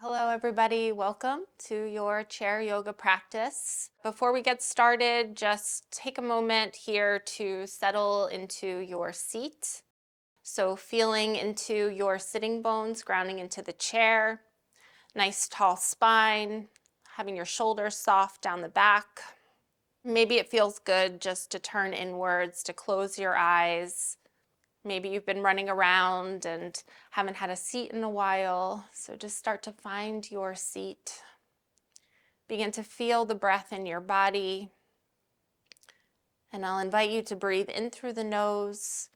Hello everybody, welcome to your chair yoga practice. Before we get started, just take a moment here to settle into your seat. So feeling into your sitting bones, grounding into the chair, nice tall spine, having your shoulders soft down the back. Maybe it feels good just to turn inwards, to close your eyes. Maybe you've been running around and haven't had a seat in a while, so just start to find your seat. Begin to feel the breath in your body, and I'll invite you to breathe in through the nose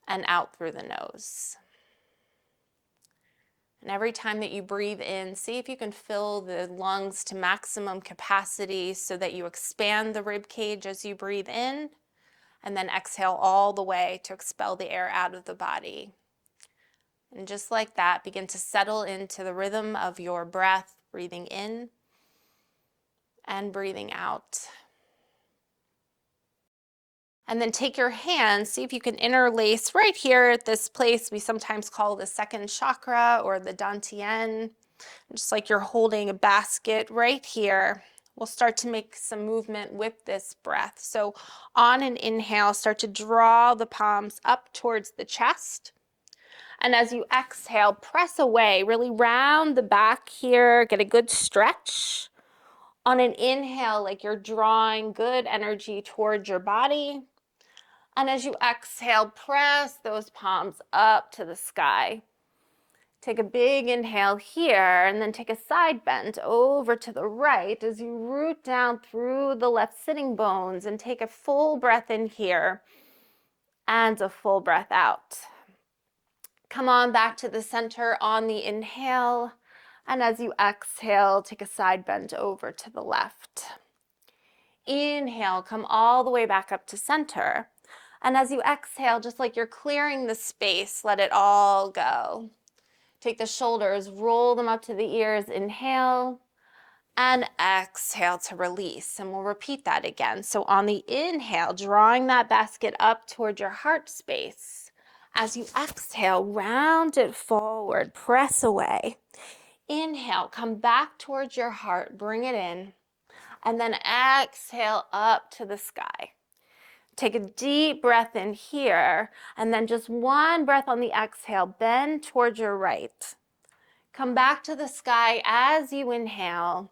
and out through the nose. And every time that you breathe in, see if you can fill the lungs to maximum capacity so that you expand the rib cage as you breathe in, and then exhale all the way to expel the air out of the body. And just like that, begin to settle into the rhythm of your breath, breathing in and breathing out. And then take your hands, see if you can interlace right here at this place we sometimes call the second chakra or the dantian. Just like you're holding a basket right here. We'll start to make some movement with this breath. So on an inhale, start to draw the palms up towards the chest. And as you exhale, press away, really round the back here, get a good stretch. On an inhale, like you're drawing good energy towards your body. And as you exhale, press those palms up to the sky. Take a big inhale here, and then take a side bend over to the right as you root down through the left sitting bones and take a full breath in here and a full breath out. Come on back to the center on the inhale, and as you exhale, take a side bend over to the left. Inhale, come all the way back up to center. And as you exhale, just like you're clearing the space, let it all go. Take the shoulders, roll them up to the ears, inhale, and exhale to release. And we'll repeat that again. So on the inhale, drawing that basket up toward your heart space. As you exhale, round it forward, press away. Inhale, come back towards your heart, bring it in, and then exhale up to the sky. Take a deep breath in here, and then just one breath on the exhale, bend towards your right. Come back to the sky as you inhale,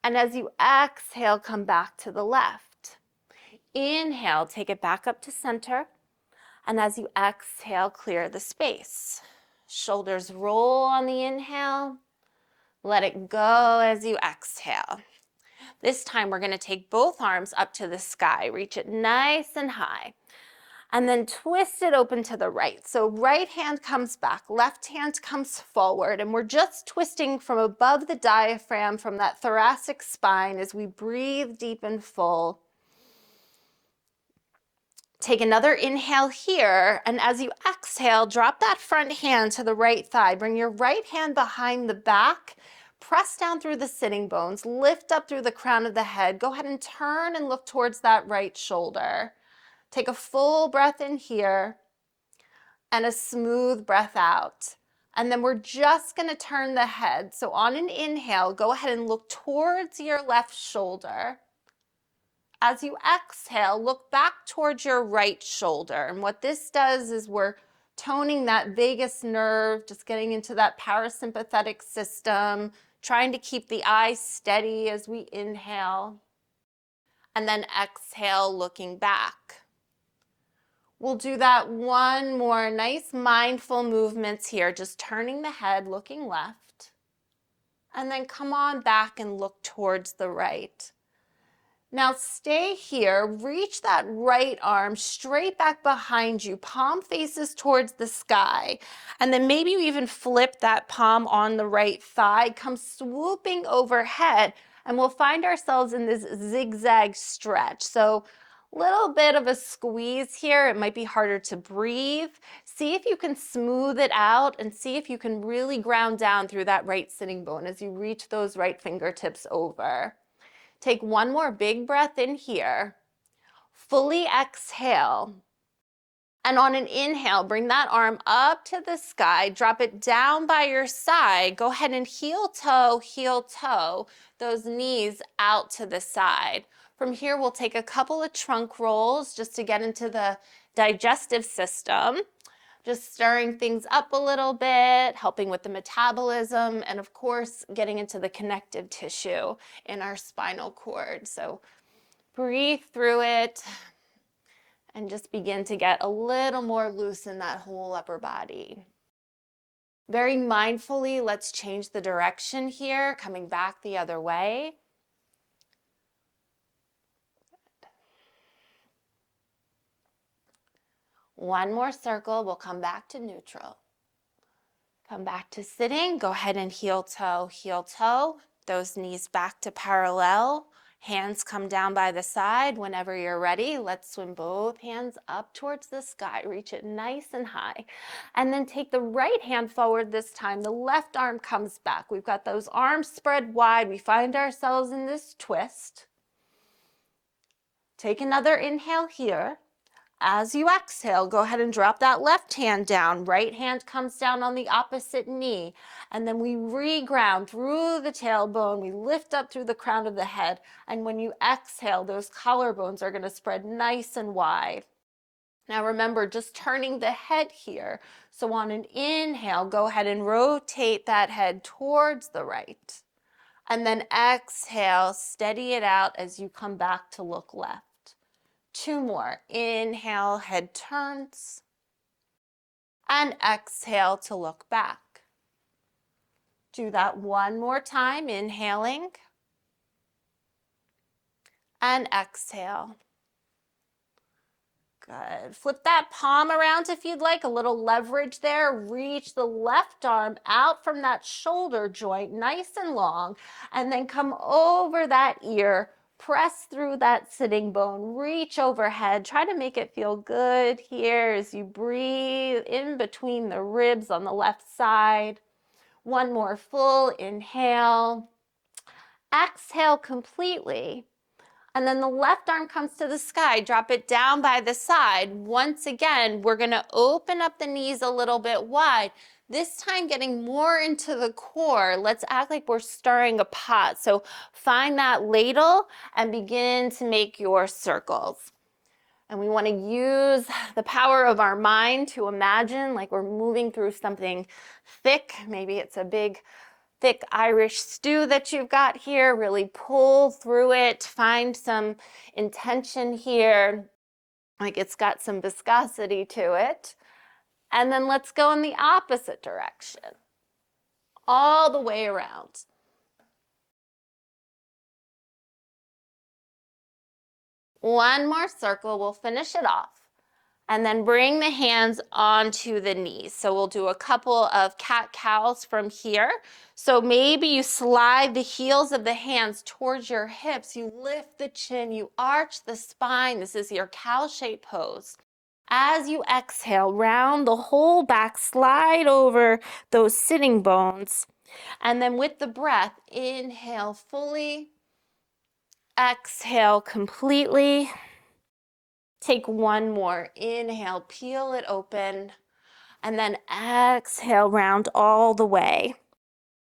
and as you exhale, come back to the left. Inhale, take it back up to center, and as you exhale, clear the space. Shoulders roll on the inhale, let it go as you exhale. This time we're going to take both arms up to the sky, reach it nice and high, and then twist it open to the right. So right hand comes back, left hand comes forward, and we're just twisting from above the diaphragm, from that thoracic spine as we breathe deep and full. Take another inhale here, and as you exhale, drop that front hand to the right thigh. Bring your right hand behind the back. Press down through the sitting bones, lift up through the crown of the head. Go ahead and turn and look towards that right shoulder. Take a full breath in here and a smooth breath out. And then we're just going to turn the head. So on an inhale, go ahead and look towards your left shoulder. As you exhale, look back towards your right shoulder. And what this does is we're toning that vagus nerve, just getting into that parasympathetic system, trying to keep the eyes steady as we inhale, and then exhale, looking back. We'll do that one more, nice mindful movements here, just turning the head, looking left, and then come on back and look towards the right. Now stay here, reach that right arm straight back behind you, palm faces towards the sky. And then maybe you even flip that palm on the right thigh, come swooping overhead, and we'll find ourselves in this zigzag stretch. So a little bit of a squeeze here. It might be harder to breathe. See if you can smooth it out and see if you can really ground down through that right sitting bone as you reach those right fingertips over. Take one more big breath in here. Fully exhale. And on an inhale, bring that arm up to the sky, drop it down by your side. Go ahead and heel toe, those knees out to the side. From here, we'll take a couple of trunk rolls just to get into the digestive system. Just stirring things up a little bit, helping with the metabolism, and of course, getting into the connective tissue in our spinal cord. So breathe through it and just begin to get a little more loose in that whole upper body. Very mindfully, let's change the direction here, coming back the other way. One more circle, we'll come back to neutral. Come back to sitting, go ahead and heel toe, those knees back to parallel. Hands come down by the side. Whenever you're ready, let's swim both hands up towards the sky. Reach it nice and high. And then take the right hand forward this time. The left arm comes back. We've got those arms spread wide. We find ourselves in this twist. Take another inhale here. As you exhale, go ahead and drop that left hand down. Right hand comes down on the opposite knee. And then we reground through the tailbone. We lift up through the crown of the head. And when you exhale, those collarbones are going to spread nice and wide. Now remember, just turning the head here. So on an inhale, go ahead and rotate that head towards the right. And then exhale, steady it out as you come back to look left. Two more. Inhale, head turns. And exhale to look back. Do that one more time, inhaling. And exhale. Good. Flip that palm around if you'd like, a little leverage there. Reach the left arm out from that shoulder joint, nice and long, and then come over that ear. Press through that sitting bone, reach overhead. Try to make it feel good here as you breathe in between the ribs on the left side. One more full inhale. Exhale completely. And then the left arm comes to the sky. Drop it down by the side. Once again, we're going to open up the knees a little bit wide. This time getting more into the core. Let's act like we're stirring a pot. So find that ladle and begin to make your circles. And we want to use the power of our mind to imagine like we're moving through something thick. Maybe it's a big, thick Irish stew that you've got here. Really pull through it. Find some intention here. Like it's got some viscosity to it. And then let's go in the opposite direction, all the way around. One more circle, we'll finish it off. And then bring the hands onto the knees. So we'll do a couple of cat-cows from here. So maybe you slide the heels of the hands towards your hips. You lift the chin, you arch the spine. This is your cow-shaped pose. As you exhale, round the whole back, slide over those sitting bones. And then with the breath, inhale fully, exhale completely. Take one more. Inhale, peel it open, and then exhale, round all the way.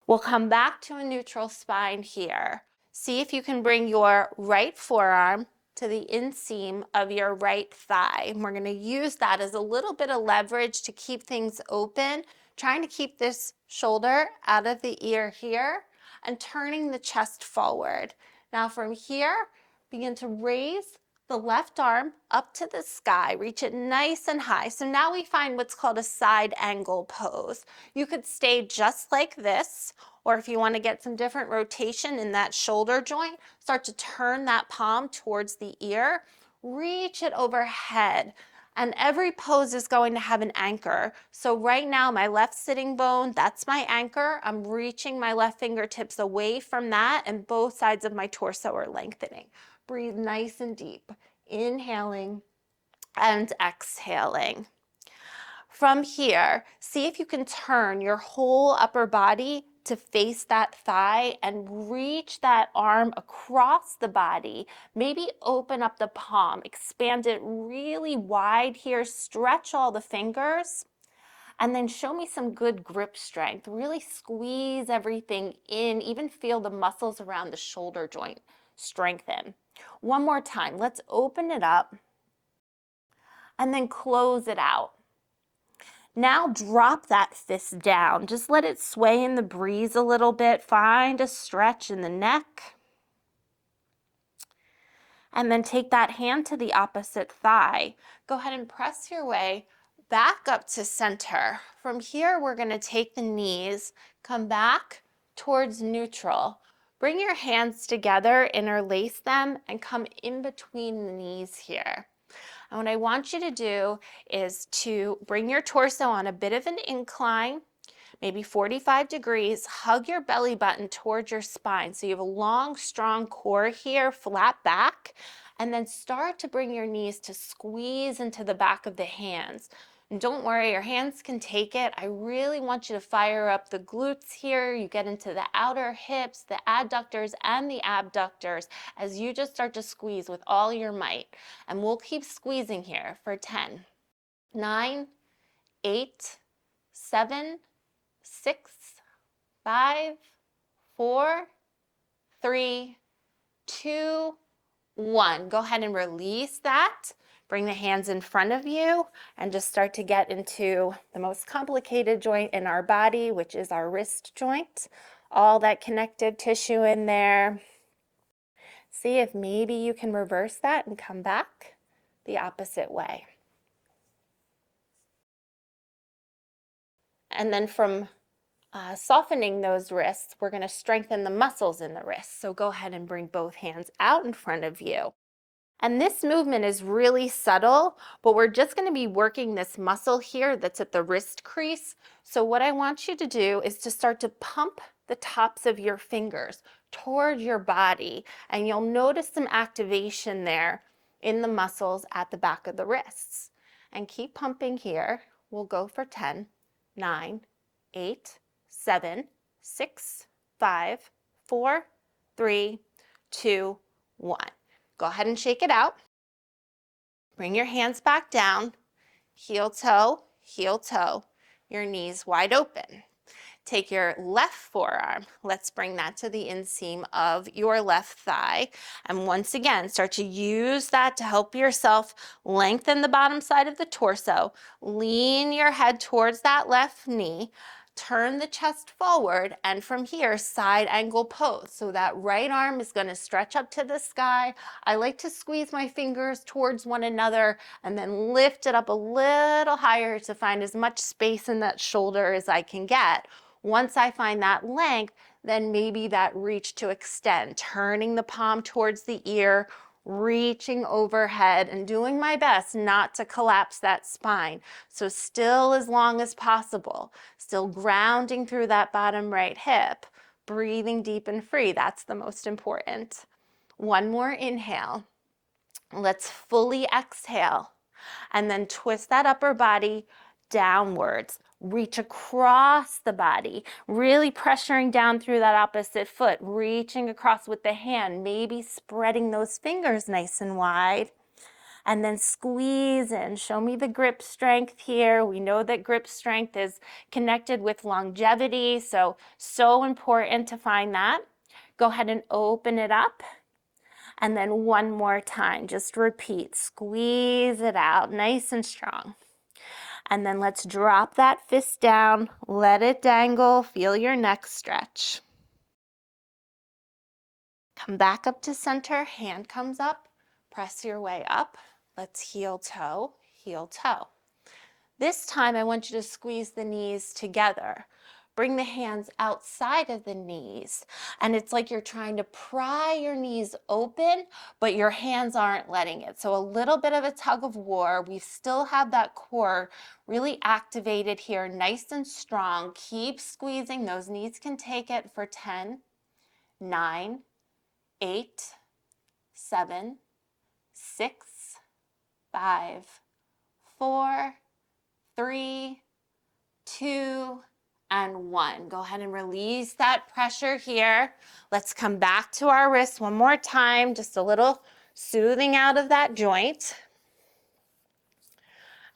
We'll come back to a neutral spine here. See if you can bring your right forearm to the inseam of your right thigh. And we're going to use that as a little bit of leverage to keep things open, trying to keep this shoulder out of the ear here and turning the chest forward. Now from here, begin to raise the left arm up to the sky, reach it nice and high. So now we find what's called a side angle pose. You could stay just like this, or if you want to get some different rotation in that shoulder joint, start to turn that palm towards the ear, reach it overhead. And every pose is going to have an anchor. So right now, my left sitting bone, that's my anchor. I'm reaching my left fingertips away from that, and both sides of my torso are lengthening. Breathe nice and deep, inhaling and exhaling. From here, see if you can turn your whole upper body to face that thigh and reach that arm across the body. Maybe open up the palm, expand it really wide here, stretch all the fingers, and then show me some good grip strength. Really squeeze everything in, even feel the muscles around the shoulder joint strengthen. One more time, let's open it up and then close it out. Now drop that fist down. Just let it sway in the breeze a little bit. Find a stretch in the neck. And then take that hand to the opposite thigh. Go ahead and press your way back up to center. From here, we're going to take the knees, come back towards neutral. Bring your hands together, interlace them, and come in between the knees here. And what I want you to do is to bring your torso on a bit of an incline, maybe 45 degrees, hug your belly button towards your spine. So you have a long, strong core here, flat back, and then start to bring your knees to squeeze into the back of the hands. And don't worry, your hands can take it. I really want you to fire up the glutes here. You get into the outer hips, the adductors and the abductors as you just start to squeeze with all your might. And we'll keep squeezing here for 10, 9, 8, 7, 6, 5, 4, 3, 2, 1. Go ahead and release that. Bring the hands in front of you and just start to get into the most complicated joint in our body, which is our wrist joint. All that connective tissue in there. See if maybe you can reverse that and come back the opposite way. And then from softening those wrists, we're going to strengthen the muscles in the wrists. So go ahead and bring both hands out in front of you. And this movement is really subtle, but we're just going to be working this muscle here that's at the wrist crease. So what I want you to do is to start to pump the tops of your fingers toward your body, and you'll notice some activation there in the muscles at the back of the wrists. And keep pumping here. We'll go for 10, 9, 8, 7, 6, 5, 4, 3, 2, 1. Go ahead and shake it out. Bring your hands back down, heel toe, your knees wide open. Take your left forearm. Let's bring that to the inseam of your left thigh. And once again, start to use that to help yourself lengthen the bottom side of the torso. Lean your head towards that left knee. Turn the chest forward, and from here, side angle pose. So that right arm is going to stretch up to the sky. I like to squeeze my fingers towards one another and then lift it up a little higher to find as much space in that shoulder as I can get. Once I find that length, then maybe that reach to extend, turning the palm towards the ear, reaching overhead and doing my best not to collapse that spine. So still as long as possible, still grounding through that bottom right hip, breathing deep and free. That's the most important. One more inhale. Let's fully exhale and then twist that upper body downwards. Reach across the body, really pressuring down through that opposite foot, reaching across with the hand, maybe spreading those fingers nice and wide. And then squeeze in. Show me the grip strength here. We know that grip strength is connected with longevity, so important to find that. Go ahead and open it up. And then one more time, just repeat. Squeeze it out, nice and strong. And then let's drop that fist down, let it dangle, feel your neck stretch. Come back up to center, hand comes up, press your way up. Let's heel toe, heel toe. This time I want you to squeeze the knees together. Bring the hands outside of the knees, and it's like you're trying to pry your knees open, but your hands aren't letting it. So a little bit of a tug of war. We still have that core really activated here, nice and strong. Keep squeezing. Those knees can take it for 10, 9, 8, 7, 6, 5, 4, 3, 2, and 1. Go ahead and release that pressure here. Let's come back to our wrist one more time, just a little soothing out of that joint.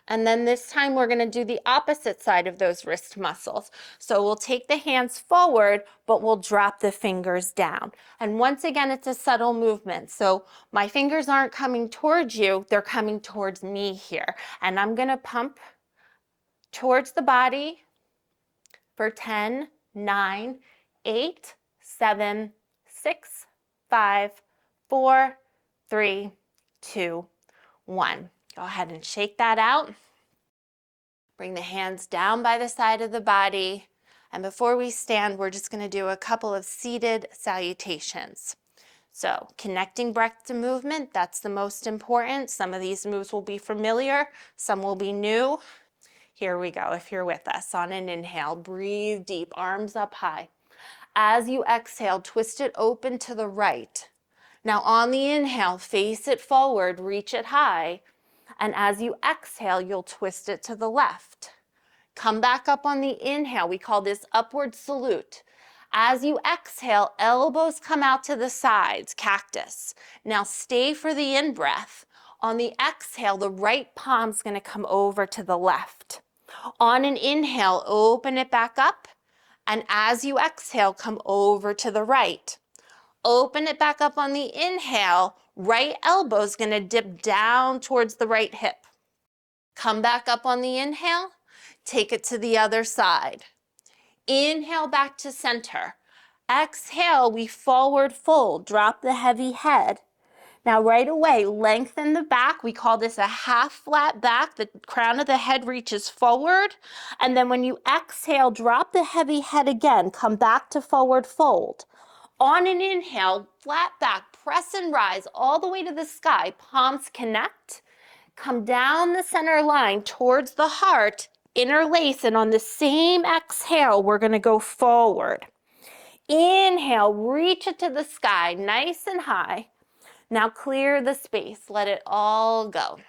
And then this time we're going to do the opposite side of those wrist muscles. So we'll take the hands forward, but we'll drop the fingers down. And once again, it's a subtle movement. So my fingers aren't coming towards you, they're coming towards me here. And I'm going to pump towards the body for 10, 9, 8, 7, 6, 5, 4, 3, 2, 1. Go ahead and shake that out. Bring the hands down by the side of the body. And before we stand, we're just going to do a couple of seated salutations. So connecting breath to movement, that's the most important. Some of these moves will be familiar, some will be new. Here we go. If you're with us on an inhale, breathe deep, arms up high. As you exhale, twist it open to the right. Now on the inhale, face it forward, reach it high. And as you exhale, you'll twist it to the left. Come back up on the inhale. We call this upward salute. As you exhale, elbows come out to the sides, cactus. Now stay for the in-breath. On the exhale, the right palm's going to come over to the left. On an inhale, open it back up. And as you exhale, come over to the right. Open it back up on the inhale. Right elbow's going to dip down towards the right hip. Come back up on the inhale. Take it to the other side. Inhale back to center. Exhale, we forward fold. Drop the heavy head. Now right away, lengthen the back. We call this a half flat back. The crown of the head reaches forward. And then when you exhale, drop the heavy head again. Come back to forward fold. On an inhale, flat back, press and rise all the way to the sky. Palms connect. Come down the center line towards the heart. Interlace, and on the same exhale, we're going to go forward. Inhale, reach it to the sky, nice and high. Now clear the space, let it all go.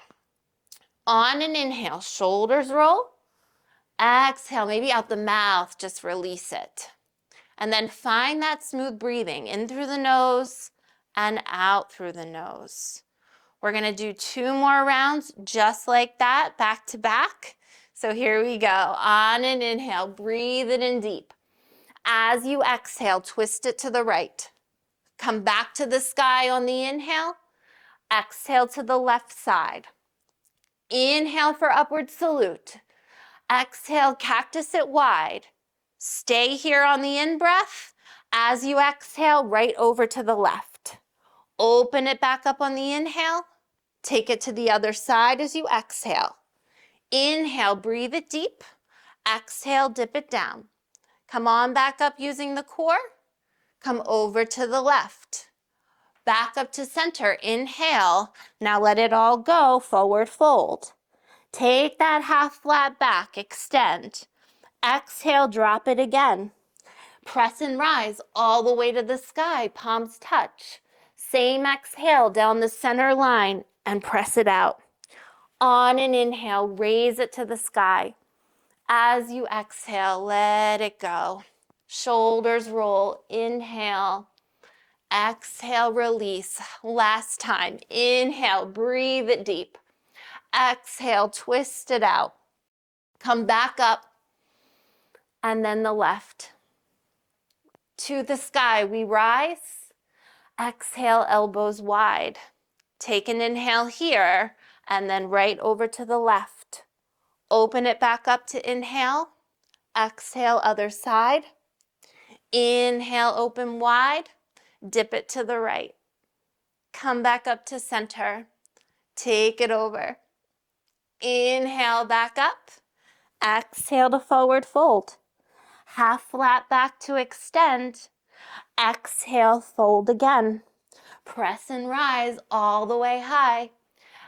On an inhale, shoulders roll. Exhale, maybe out the mouth, just release it. And then find that smooth breathing in through the nose and out through the nose. We're going to do 2 more rounds just like that, back to back. So here we go. On an inhale, breathe it in deep. As you exhale, twist it to the right. Come back to the sky on the inhale. Exhale to the left side. Inhale for upward salute. Exhale, cactus it wide. Stay here on the in-breath. As you exhale, right over to the left. Open it back up on the inhale. Take it to the other side as you exhale. Inhale, breathe it deep. Exhale, dip it down. Come on back up using the core. Come over to the left. Back up to center. Inhale. Now let it all go. Forward fold. Take that half flat back. Extend. Exhale, drop it again. Press and rise all the way to the sky. Palms touch. Same exhale down the center line and press it out. On an inhale, raise it to the sky. As you exhale, let it go. Shoulders roll. Inhale. Exhale, release. Last time. Inhale, breathe it deep. Exhale, twist it out. Come back up. And then the left. To the sky, we rise. Exhale, elbows wide. Take an inhale here, and then right over to the left. Open it back up to inhale. Exhale, other side. Inhale, open wide. Dip it to the right. Come back up to center. Take it over. Inhale, back up. Exhale to forward fold. Half flat back to extend. Exhale, fold again. Press and rise all the way high.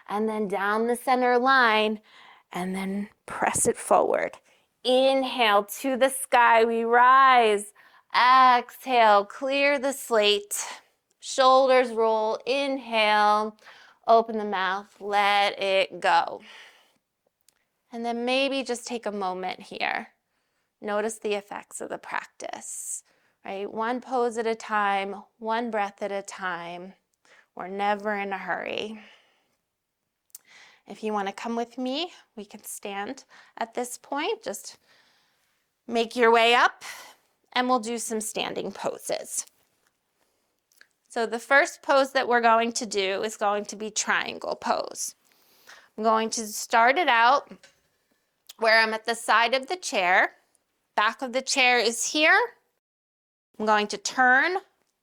And then down the center line. And then press it forward. Inhale to the sky, we rise. Exhale, clear the slate. Shoulders roll. Inhale, open the mouth, let it go. And then maybe just take a moment here. Notice the effects of the practice, right? One pose at a time, one breath at a time. We're never in a hurry. If you want to come with me, we can stand at this point. Just make your way up and we'll do some standing poses. So the first pose that we're going to do is going to be triangle pose. I'm going to start it out where I'm at the side of the chair. Back of the chair is here. I'm going to turn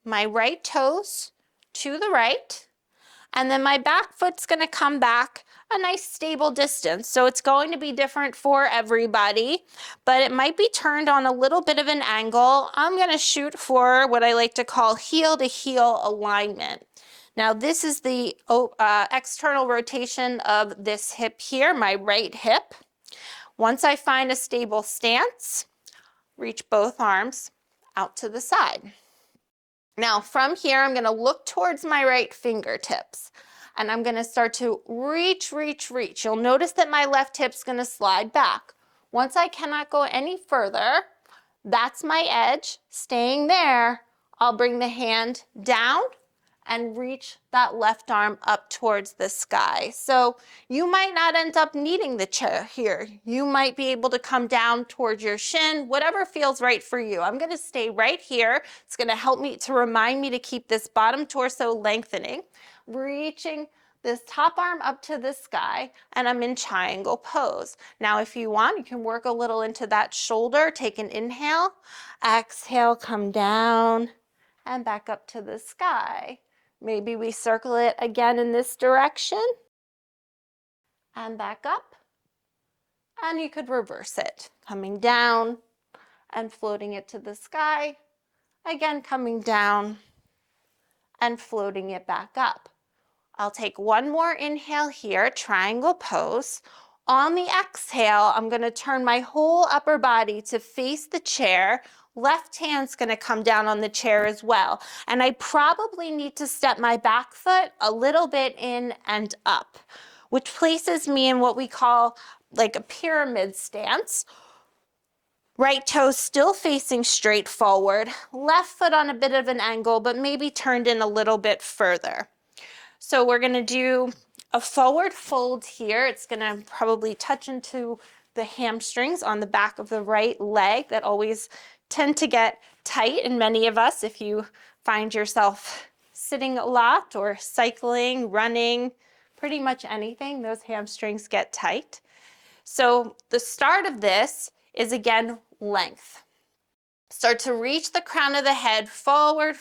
my right toes to the right, and then my back foot's going to come back a nice stable distance. So it's going to be different for everybody, but it might be turned on a little bit of an angle. I'm going to shoot for what I like to call heel to heel alignment. Now this is the external rotation of this hip here, my right hip. Once I find a stable stance, reach both arms out to the side. Now from here, I'm going to look towards my right fingertips and I'm going to start to reach. You'll notice that my left hip's going to slide back. Once I cannot go any further, that's my edge. Staying there, I'll bring the hand down and reach that left arm up towards the sky. So you might not end up needing the chair here. You might be able to come down towards your shin, whatever feels right for you. I'm going to stay right here. It's going to help me to remind me to keep this bottom torso lengthening, reaching this top arm up to the sky, and I'm in triangle pose. Now, if you want, you can work a little into that shoulder. Take an inhale, exhale, come down, and back up to the sky. Maybe we circle it again in this direction and back up. And you could reverse it, coming down and floating it to the sky. Again, coming down and floating it back up. I'll take one more inhale here, triangle pose. On the exhale, I'm going to turn my whole upper body to face the chair. Left hand's going to come down on the chair as well. And I probably need to step my back foot a little bit in and up, which places me in what we call like a pyramid stance. Right toe still facing straight forward, left foot on a bit of an angle, but maybe turned in a little bit further. So we're going to do a forward fold here. It's going to probably touch into the hamstrings on the back of the right leg that always tend to get tight in many of us if you find yourself sitting a lot or cycling, running, pretty much anything, those hamstrings get tight. So the start of this is again length. Start to reach the crown of the head, forward.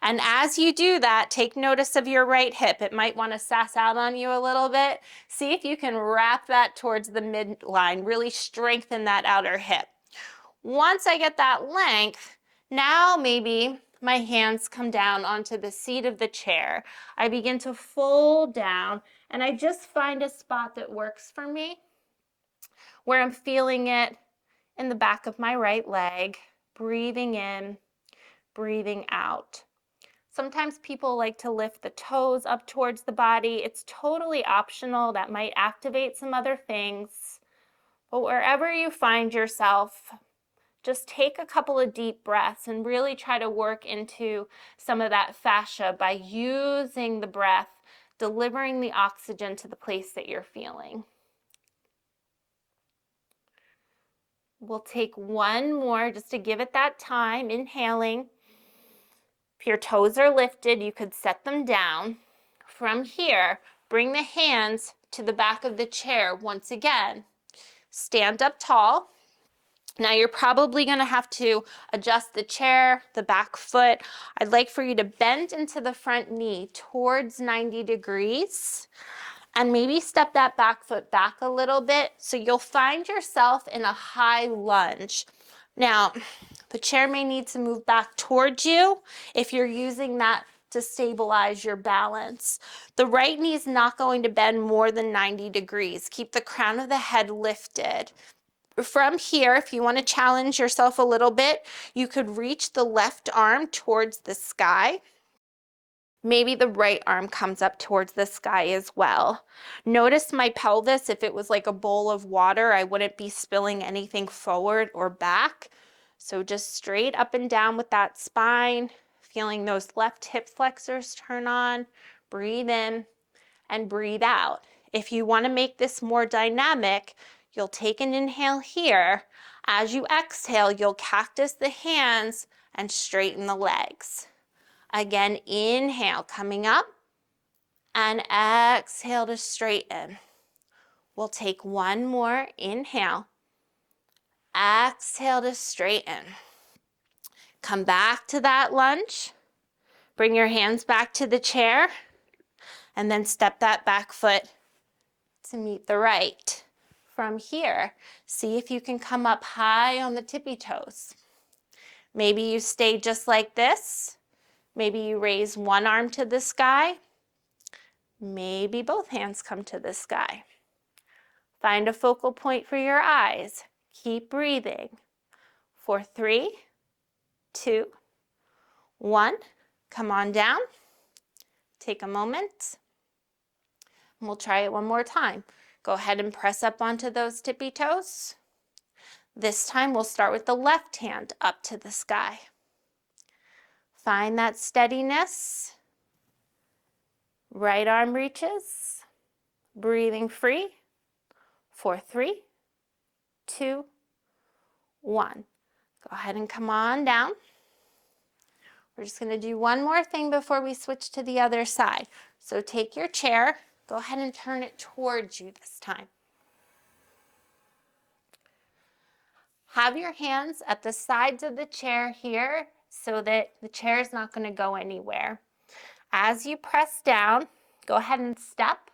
And as you do that, take notice of your right hip. It might want to sass out on you a little bit. See if you can wrap that towards the midline, really strengthen that outer hip. Once I get that length, now maybe my hands come down onto the seat of the chair. I begin to fold down and I just find a spot that works for me where I'm feeling it in the back of my right leg, breathing in, breathing out. Sometimes people like to lift the toes up towards the body. It's totally optional. That might activate some other things. But wherever you find yourself, just take a couple of deep breaths and really try to work into some of that fascia by using the breath, delivering the oxygen to the place that you're feeling. We'll take one more just to give it that time, inhaling. If your toes are lifted, you could set them down. From here, bring the hands to the back of the chair once again. Stand up tall. Now you're probably going to have to adjust the chair, the back foot. I'd like for you to bend into the front knee towards 90 degrees and maybe step that back foot back a little bit so you'll find yourself in a high lunge. Now, the chair may need to move back towards you if you're using that to stabilize your balance. The right knee is not going to bend more than 90 degrees. Keep the crown of the head lifted. From here, if you want to challenge yourself a little bit, you could reach the left arm towards the sky. Maybe the right arm comes up towards the sky as well. Notice my pelvis. If it was like a bowl of water, I wouldn't be spilling anything forward or back. So just straight up and down with that spine, feeling those left hip flexors turn on. Breathe in and breathe out. If you want to make this more dynamic, you'll take an inhale here. As you exhale, you'll cactus the hands and straighten the legs. Again, inhale, coming up, and exhale to straighten. We'll take one more. Inhale, exhale to straighten. Come back to that lunge. Bring your hands back to the chair, and then step that back foot to meet the right. From here, see if you can come up high on the tippy toes. Maybe you stay just like this. Maybe you raise one arm to the sky. Maybe both hands come to the sky. Find a focal point for your eyes. Keep breathing. For 3, 2, 1. Come on down. Take a moment. And we'll try it one more time. Go ahead and press up onto those tippy toes. This time we'll start with the left hand up to the sky. Find that steadiness. Right arm reaches. Breathing free. For 3, 2, 1. Go ahead and come on down. We're just going to do one more thing before we switch to the other side. So take your chair. Go ahead and turn it towards you this time. Have your hands at the sides of the chair here so that the chair is not going to go anywhere. As you press down, go ahead and step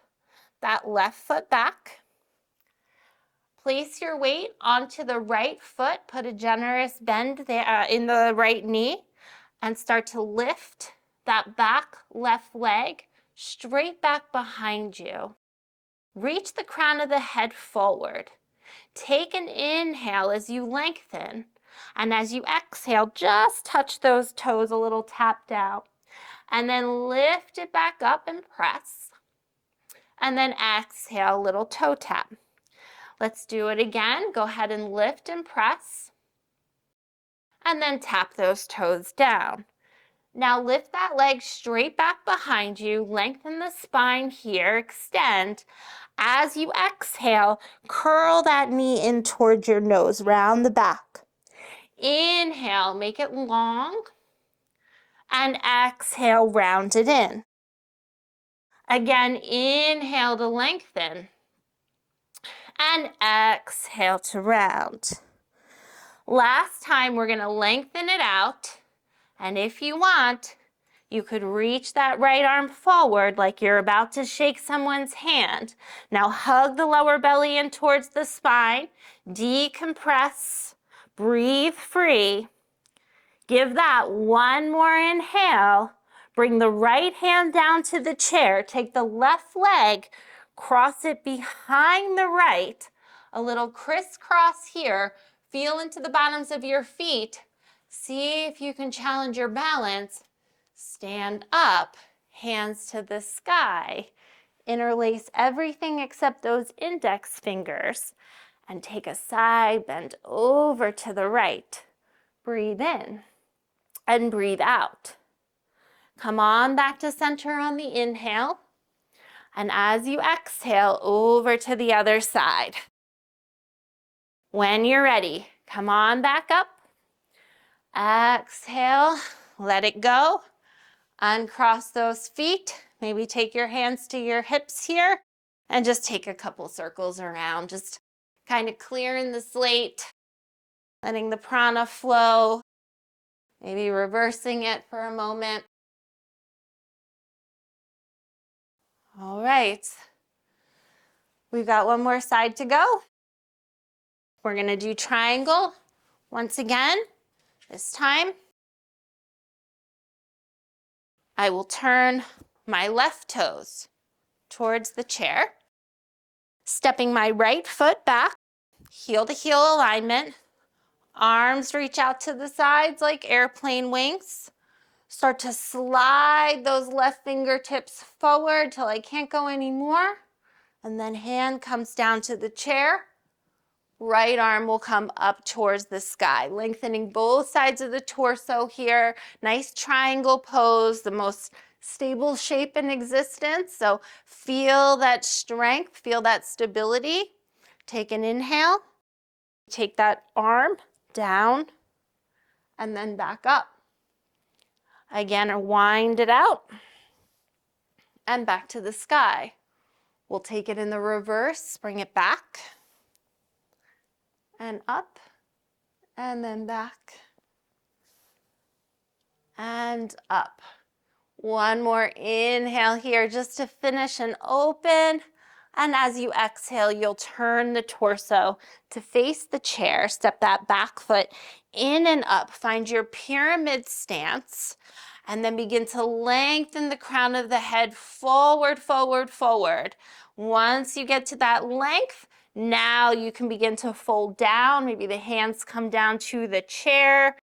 that left foot back. Place your weight onto the right foot. Put a generous bend there, in the right knee, and start to lift that back left leg straight back behind you. Reach the crown of the head forward. Take an inhale as you lengthen, and as you exhale, just touch those toes a little tapped out, and then lift it back up and press, and then exhale, a little toe tap. Let's do it again. Go ahead and lift and press, and then tap those toes down. Now lift that leg straight back behind you, lengthen the spine here, extend. As you exhale, curl that knee in towards your nose, round the back. Inhale, make it long, and exhale, round it in. Again, inhale to lengthen, and exhale to round. Last time, we're going to lengthen it out, and if you want, you could reach that right arm forward like you're about to shake someone's hand. Now hug the lower belly in towards the spine, decompress, breathe free. Give that one more inhale. Bring the right hand down to the chair. Take the left leg, cross it behind the right. A little crisscross here. Feel into the bottoms of your feet. See if you can challenge your balance. Stand up, hands to the sky. Interlace everything except those index fingers. And take a side bend over to the right. Breathe in and breathe out. Come on back to center on the inhale. And as you exhale, over to the other side. When you're ready, come on back up. Exhale, let it go. Uncross those feet. Maybe take your hands to your hips here and just take a couple circles around. Just kind of clearing the slate, letting the prana flow. Maybe reversing it for a moment. All right. We've got one more side to go. We're going to do triangle once again. This time, I will turn my left toes towards the chair, stepping my right foot back, heel to heel alignment. Arms reach out to the sides like airplane wings. Start to slide those left fingertips forward till I can't go anymore. And then hand comes down to the chair. Right arm will come up towards the sky, lengthening both sides of the torso here. Nice triangle pose, the most stable shape in existence. So feel that strength, feel that stability. Take an inhale. Take that arm down and then back up. Again, wind it out and back to the sky. We'll take it in the reverse, bring it back and up and then back and up. One more inhale here just to finish and open. And as you exhale, you'll turn the torso to face the chair. Step that back foot in and up. Find your pyramid stance. And then begin to lengthen the crown of the head forward, forward, forward. Once you get to that length, now you can begin to fold down. Maybe the hands come down to the chair.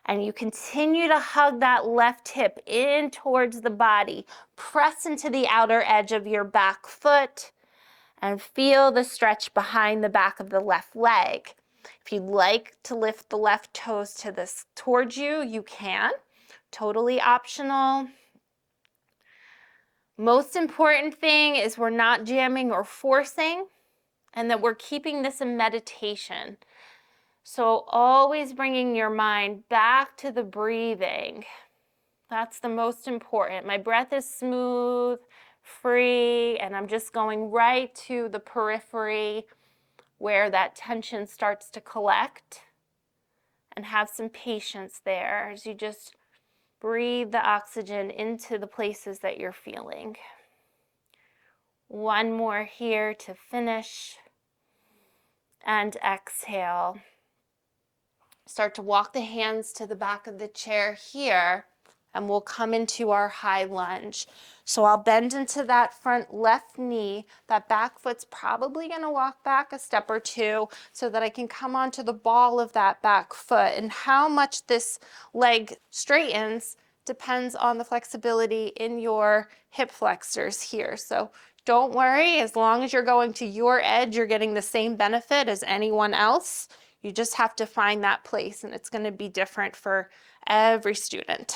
And you continue to hug that left hip in towards the body. Press into the outer edge of your back foot and feel the stretch behind the back of the left leg. If you'd like to lift the left toes towards you, you can. Totally optional. Most important thing is we're not jamming or forcing, and that we're keeping this a meditation. So always bringing your mind back to the breathing. That's the most important. My breath is smooth, free, and I'm just going right to the periphery where that tension starts to collect. And have some patience there as you just breathe the oxygen into the places that you're feeling. One more here to finish. And exhale. Start to walk the hands to the back of the chair here, and we'll come into our high lunge. So I'll bend into that front left knee. That back foot's probably gonna walk back a step or two so that I can come onto the ball of that back foot. And how much this leg straightens depends on the flexibility in your hip flexors here. So don't worry, as long as you're going to your edge, you're getting the same benefit as anyone else. You just have to find that place, and it's going to be different for every student.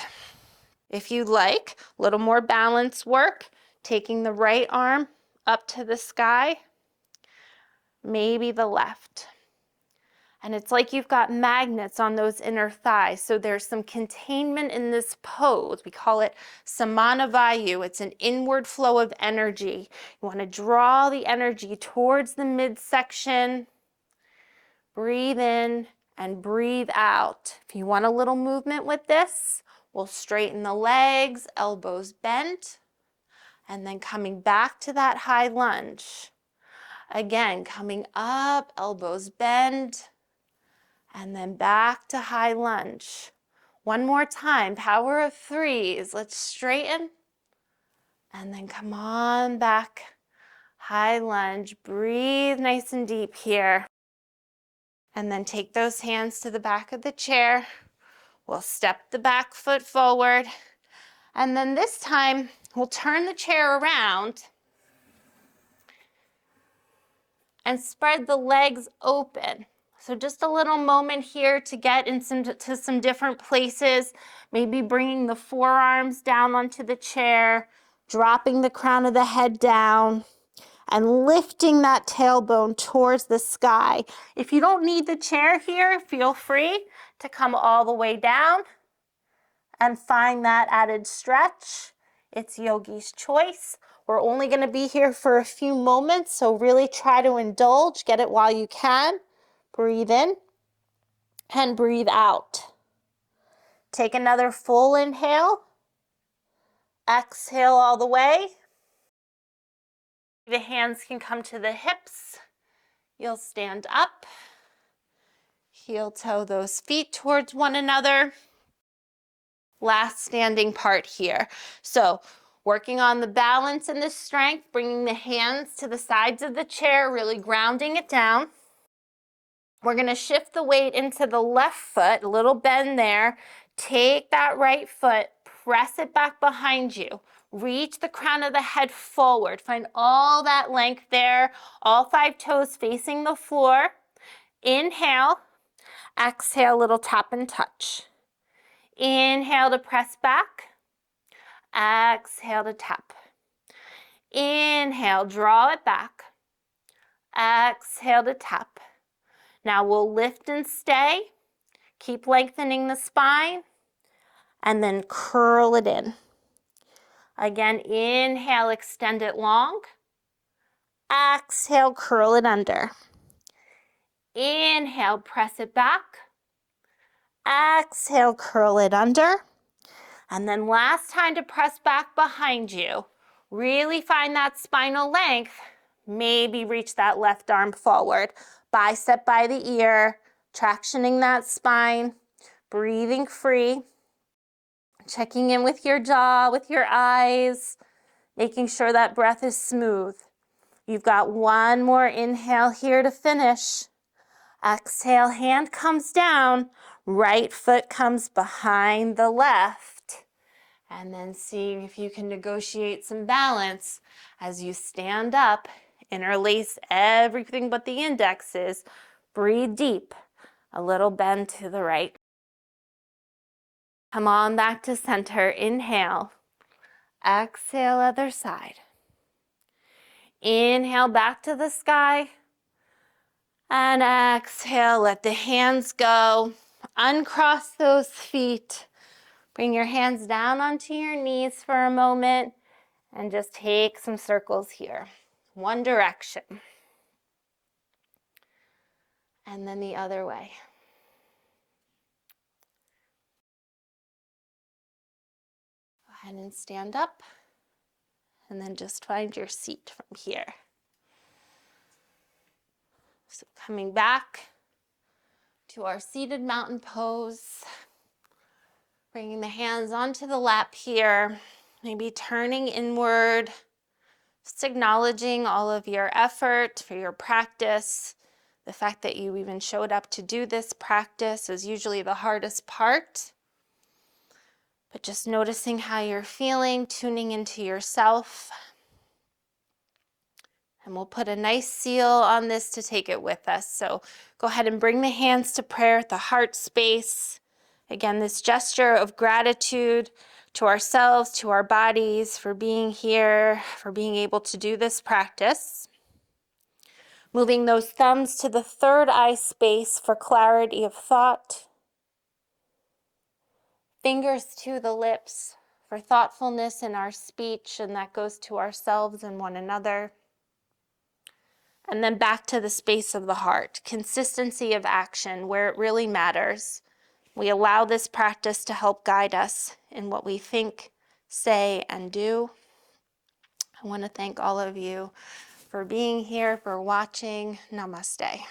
If you'd like a little more balance work, taking the right arm up to the sky, maybe the left. And it's like you've got magnets on those inner thighs. So there's some containment in this pose. We call it Samana Vayu. It's an inward flow of energy. You want to draw the energy towards the midsection. Breathe in and breathe out. If you want a little movement with this, we'll straighten the legs, elbows bent, and then coming back to that high lunge. Again, coming up, elbows bend, and then back to high lunge. One more time, power of threes. Let's straighten, and then come on back, high lunge. Breathe nice and deep here. And then take those hands to the back of the chair. We'll step the back foot forward. And then this time, we'll turn the chair around and spread the legs open. So just a little moment here to get to some different places. Maybe bringing the forearms down onto the chair, dropping the crown of the head down, and lifting that tailbone towards the sky. If you don't need the chair here, feel free to come all the way down and find that added stretch. It's yogi's choice. We're only going to be here for a few moments, so really try to indulge. Get it while you can. Breathe in and breathe out. Take another full inhale. Exhale all the way. The hands can come to the hips. You'll stand up. Heel toe those feet towards one another. Last standing part here. So working on the balance and the strength, bringing the hands to the sides of the chair, really grounding it down. We're going to shift the weight into the left foot, a little bend there. Take that right foot, press it back behind you. Reach the crown of the head forward. Find all that length there, all 5 toes facing the floor. Inhale, exhale, little tap and touch. Inhale to press back. Exhale to tap. Inhale, draw it back. Exhale to tap. Now we'll lift and stay. Keep lengthening the spine. And then curl it in. Again, inhale, extend it long. Exhale, curl it under. Inhale, press it back. Exhale, curl it under. And then last time to press back behind you. Really find that spinal length. Maybe reach that left arm forward. Bicep by the ear, tractioning that spine, breathing free. Checking in with your jaw, with your eyes, making sure that breath is smooth. You've got one more inhale here to finish. Exhale, hand comes down, right foot comes behind the left. And then seeing if you can negotiate some balance as you stand up, interlace everything but the indexes, breathe deep, a little bend to the right. Come on back to center, inhale. Exhale, other side. Inhale, back to the sky. And exhale, let the hands go. Uncross those feet. Bring your hands down onto your knees for a moment and just take some circles here. One direction. And then the other way. Go ahead and stand up. And then just find your seat from here. So coming back to our seated mountain pose. Bringing the hands onto the lap here. Maybe turning inward. Just acknowledging all of your effort for your practice. The fact that you even showed up to do this practice is usually the hardest part. But just noticing how you're feeling, tuning into yourself. And we'll put a nice seal on this to take it with us. So go ahead and bring the hands to prayer at the heart space. Again, this gesture of gratitude to ourselves, to our bodies, for being here, for being able to do this practice. Moving those thumbs to the third eye space for clarity of thought. Fingers to the lips for thoughtfulness in our speech, and that goes to ourselves and one another. And then back to the space of the heart, consistency of action where it really matters. We allow this practice to help guide us in what we think, say, and do. I want to thank all of you for being here, for watching. Namaste.